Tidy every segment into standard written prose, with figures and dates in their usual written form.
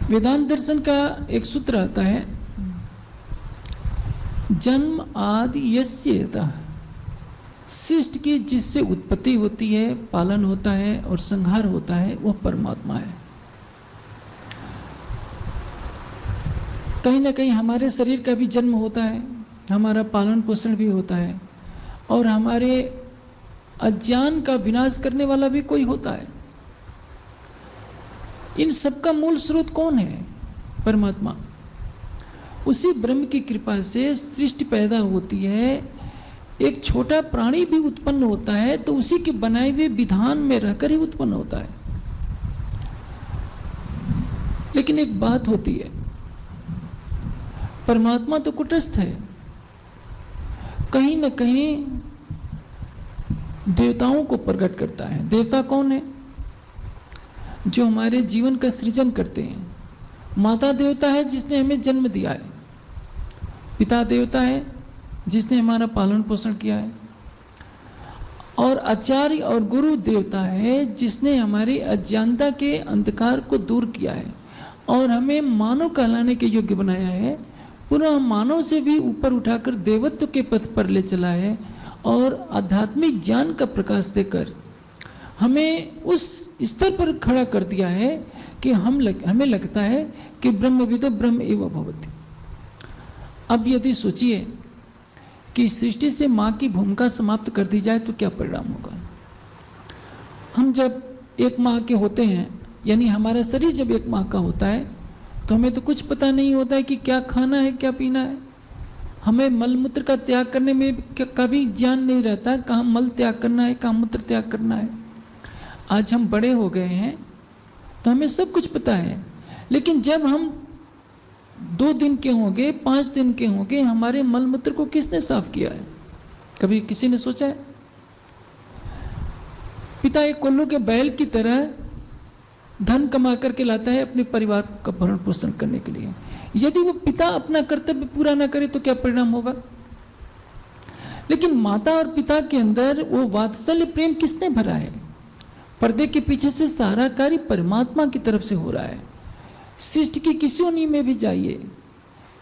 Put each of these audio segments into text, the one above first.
वेदांत दर्शन का एक सूत्र आता है, जन्म आदि यस्य यतः, सृष्टि की जिससे उत्पत्ति होती है, पालन होता है और संहार होता है, वह परमात्मा है। कहीं ना कहीं हमारे शरीर का भी जन्म होता है, हमारा पालन पोषण भी होता है, और हमारे अज्ञान का विनाश करने वाला भी कोई होता है। इन सबका मूल स्रोत कौन है? परमात्मा। उसी ब्रह्म की कृपा से सृष्टि पैदा होती है, एक छोटा प्राणी भी उत्पन्न होता है तो उसी के बनाए हुए विधान में रहकर ही उत्पन्न होता है। लेकिन एक बात होती है, परमात्मा तो कुटस्थ है, कहीं न कहीं देवताओं को प्रकट करता है। देवता कौन है? जो हमारे जीवन का सृजन करते हैं। माता देवता है जिसने हमें जन्म दिया है, पिता देवता है जिसने हमारा पालन पोषण किया है, और आचार्य और गुरु देवता है जिसने हमारी अज्ञानता के अंधकार को दूर किया है और हमें मानव कहलाने के योग्य बनाया है। पुनः मानव से भी ऊपर उठाकर देवत्व के पथ पर ले चला है और आध्यात्मिक ज्ञान का प्रकाश देकर हमें उस स्तर पर खड़ा कर दिया है कि हमें लगता है कि ब्रह्मविदो ब्रह्म एव भवति। अब यदि सोचिए कि सृष्टि से माँ की भूमिका समाप्त कर दी जाए तो क्या परिणाम होगा। हम जब एक माह के होते हैं, यानी हमारा शरीर जब एक माह का होता है, तो हमें तो कुछ पता नहीं होता है कि क्या खाना है क्या पीना है। हमें मलमूत्र का त्याग करने में का भी ज्ञान नहीं रहता, कहाँ मल त्याग करना है, कहाँ मूत्र त्याग करना है। आज हम बड़े हो गए हैं तो हमें सब कुछ पता है, लेकिन जब हम 2 दिन के होंगे, 5 दिन के होंगे, हमारे मलमूत्र को किसने साफ किया है? कभी किसी ने सोचा है? पिता एक कोल्लू के बैल की तरह धन कमा करके लाता है अपने परिवार का भरण पोषण करने के लिए। यदि वो पिता अपना कर्तव्य पूरा ना करे तो क्या परिणाम होगा? लेकिन माता और पिता के अंदर वो वात्सल्य प्रेम किसने भरा है? पर्दे के पीछे से सारा कार्य परमात्मा की तरफ से हो रहा है। सृष्टि की किसी योनि में भी जाइए,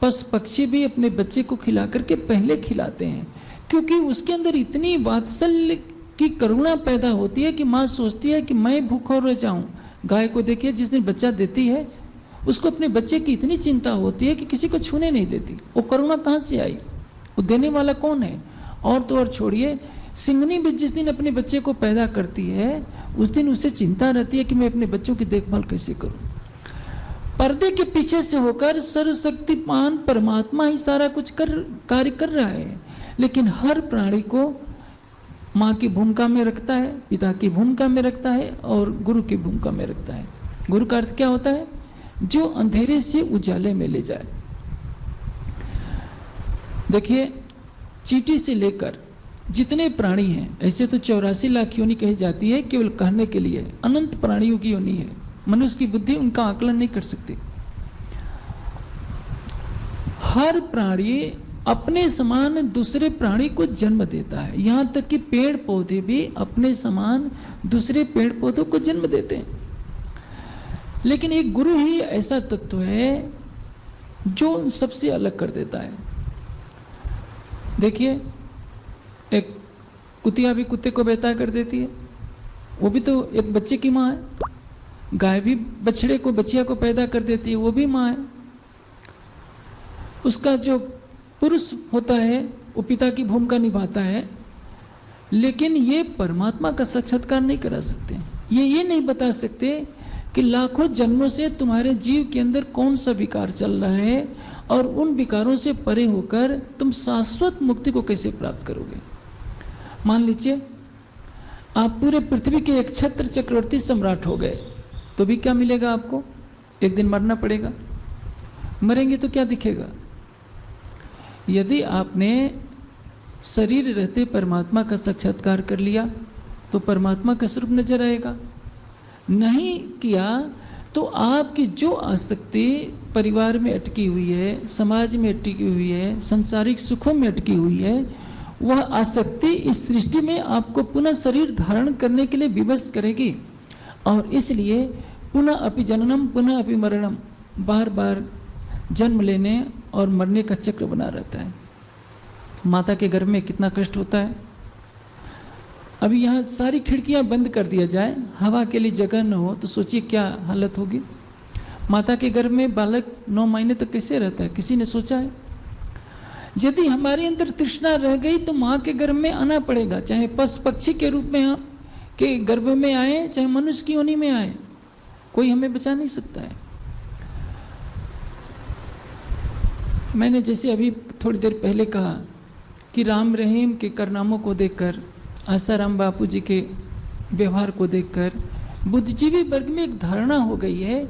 पशु पक्षी भी अपने बच्चे को खिला करके पहले खिलाते हैं, क्योंकि उसके अंदर इतनी वात्सल्य की करुणा पैदा होती है कि माँ सोचती है कि मैं भूखा रह जाऊं। गाय को देखिए, जिस दिन बच्चा देती है उसको अपने बच्चे की इतनी चिंता होती है कि किसी को छूने नहीं देती। वो करुणा कहाँ से आई? वो देने वाला कौन है? और तो और छोड़िए, सिंघनी भी जिस दिन अपने बच्चे को पैदा करती है उस दिन उसे चिंता रहती है कि मैं अपने बच्चों की देखभाल कैसे करूं। पर्दे के पीछे से होकर सर्वशक्तिमान परमात्मा ही सारा कुछ कार्य कर रहा है, लेकिन हर प्राणी को माँ की भूमिका में रखता है, पिता की भूमिका में रखता है और गुरु की भूमिका में रखता है। गुरु का अर्थ क्या होता है? जो अंधेरे से उजाले में ले जाए। देखिए, चींटी से लेकर जितने प्राणी हैं, ऐसे तो 84 लाख योनि कही जाती है, केवल कहने के लिए अनंत प्राणियों की योनि है। मनुष्य की बुद्धि उनका आकलन नहीं कर सकती। हर प्राणी अपने समान दूसरे प्राणी को जन्म देता है। यहाँ तक कि पेड़ पौधे भी अपने समान दूसरे पेड़ पौधों को जन्म देते हैं। लेकिन एक गुरु ही ऐसा तत्व है जो सबसे अलग कर देता है। देखिए, एक कुतिया भी कुत्ते को बेता कर देती है, वो भी तो एक बच्चे की माँ है। गाय भी बछड़े को, बच्चिया को पैदा कर देती है, वो भी माँ है। उसका जो पुरुष होता है वो पिता की भूमिका निभाता है, लेकिन ये परमात्मा का साक्षात्कार नहीं करा सकते। ये नहीं बता सकते कि लाखों जन्मों से तुम्हारे जीव के अंदर कौन सा विकार चल रहा है और उन विकारों से परे होकर तुम शाश्वत मुक्ति को कैसे प्राप्त करोगे। मान लीजिए आप पूरे पृथ्वी के एक छत्र चक्रवर्ती सम्राट हो गए, तो भी क्या मिलेगा आपको? एक दिन मरना पड़ेगा। मरेंगे तो क्या दिखेगा? यदि आपने शरीर रहते परमात्मा का साक्षात्कार कर लिया तो परमात्मा का स्वरूप नजर आएगा। नहीं किया तो आपकी जो आसक्ति परिवार में अटकी हुई है, समाज में अटकी हुई है, सांसारिक सुखों में अटकी हुई है, वह आसक्ति इस सृष्टि में आपको पुनः शरीर धारण करने के लिए विवश करेगी। और इसलिए पुनः अपि जननम पुनः अपि मरणम, बार बार जन्म लेने और मरने का चक्र बना रहता है। माता के गर्भ में कितना कष्ट होता है। अभी यहाँ सारी खिड़कियाँ बंद कर दिया जाए, हवा के लिए जगह न हो, तो सोचिए क्या हालत होगी। माता के गर्भ में बालक 9 महीने तक कैसे रहता है, किसी ने सोचा है? यदि हमारे अंदर तृष्णा रह गई तो माँ के गर्भ में आना पड़ेगा, चाहे पशु पक्षी के रूप में हम के गर्भ में आए, चाहे मनुष्य की योनि में आए, कोई हमें बचा नहीं सकता है। मैंने जैसे अभी थोड़ी देर पहले कहा कि राम रहीम के कारनामों को देखकर, आसाराम बापू जी के व्यवहार को देखकर बुद्धिजीवी वर्ग में एक धारणा हो गई है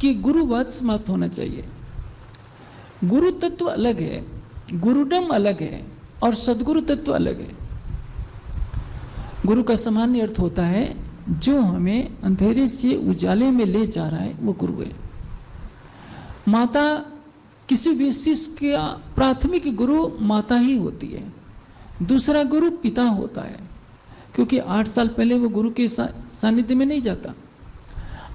कि गुरुवाद समाप्त होना चाहिए। गुरु तत्व अलग है, गुरुडम अलग है और सदगुरु तत्व अलग है। गुरु का सामान्य अर्थ होता है जो हमें अंधेरे से उजाले में ले जा रहा है, वो गुरु है। माता किसी भी शिष्य का प्राथमिक गुरु माता ही होती है, दूसरा गुरु पिता होता है, क्योंकि 8 साल पहले वो गुरु के सानिध्य में नहीं जाता।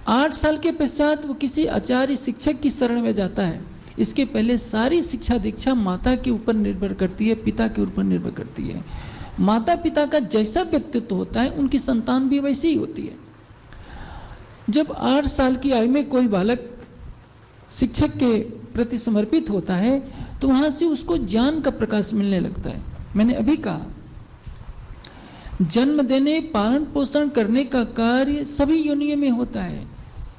8 साल के पश्चात वो किसी आचार्य शिक्षक की शरण में जाता है। इसके पहले सारी शिक्षा दीक्षा माता के ऊपर निर्भर करती है, पिता के ऊपर निर्भर करती है। माता पिता का जैसा व्यक्तित्व होता है, उनकी संतान भी वैसी ही होती है। जब 8 साल की आयु में कोई बालक शिक्षक के प्रति समर्पित होता है तो वहाँ से उसको ज्ञान का प्रकाश मिलने लगता है। मैंने अभी कहा, जन्म देने, पालन पोषण करने का कार्य सभी योनियों में होता है,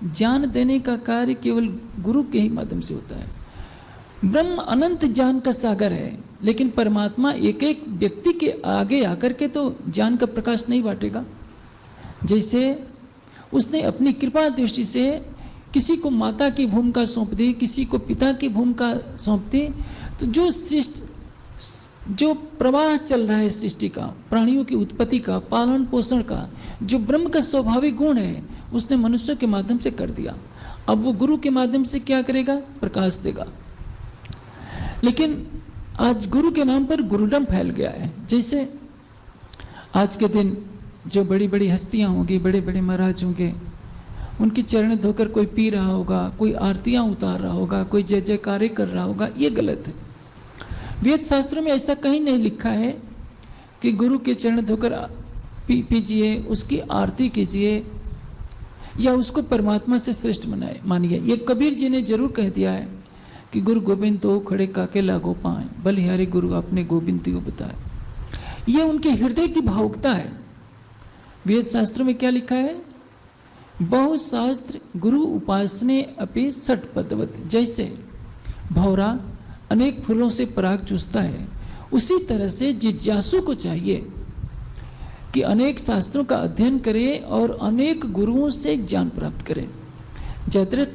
ज्ञान देने का कार्य केवल गुरु के ही माध्यम से होता है। ब्रह्म अनंत ज्ञान का सागर है, लेकिन परमात्मा एक एक व्यक्ति के आगे आकर के तो ज्ञान का प्रकाश नहीं बांटेगा। जैसे उसने अपनी कृपा दृष्टि से किसी को माता की भूमिका सौंप दी, किसी को पिता की भूमिका सौंप दी, तो जो प्रवाह चल रहा है सृष्टि का, प्राणियों की उत्पत्ति का, पालन पोषण का, जो ब्रह्म का स्वाभाविक गुण है, उसने मनुष्य के माध्यम से कर दिया। अब वो गुरु के माध्यम से क्या करेगा? प्रकाश देगा। लेकिन आज गुरु के नाम पर गुरुडम फैल गया है। जैसे आज के दिन जो बड़ी बड़ी हस्तियां होंगी, बड़े बड़े महाराज होंगे, उनकी चरण धोकर कोई पी रहा होगा, कोई आरतियां उतार रहा होगा, कोई जय जयकारे कर रहा होगा, ये गलत है। वेद शास्त्रों में ऐसा कहीं नहीं लिखा है कि गुरु के चरण धोकर पीजिए, उसकी आरती कीजिए या उसको परमात्मा से श्रेष्ठ मानिए। ये कबीर जी ने जरूर कह दिया है कि गुरु गोविंद तो खड़े काके लागो पाए, बलिहारी गुरु अपने गोविंद को बताए। ये उनके हृदय की भावुकता है। वेद शास्त्रों में क्या लिखा है? बहु शास्त्र गुरु उपासने अपि सठ पदवत। जैसे भौरा अनेक फूलों से पराग चूसता है, उसी तरह से जिज्ञासु को चाहिए कि अनेक शास्त्रों का अध्ययन करे और अनेक गुरुओं से ज्ञान प्राप्त करे। जयद्रथ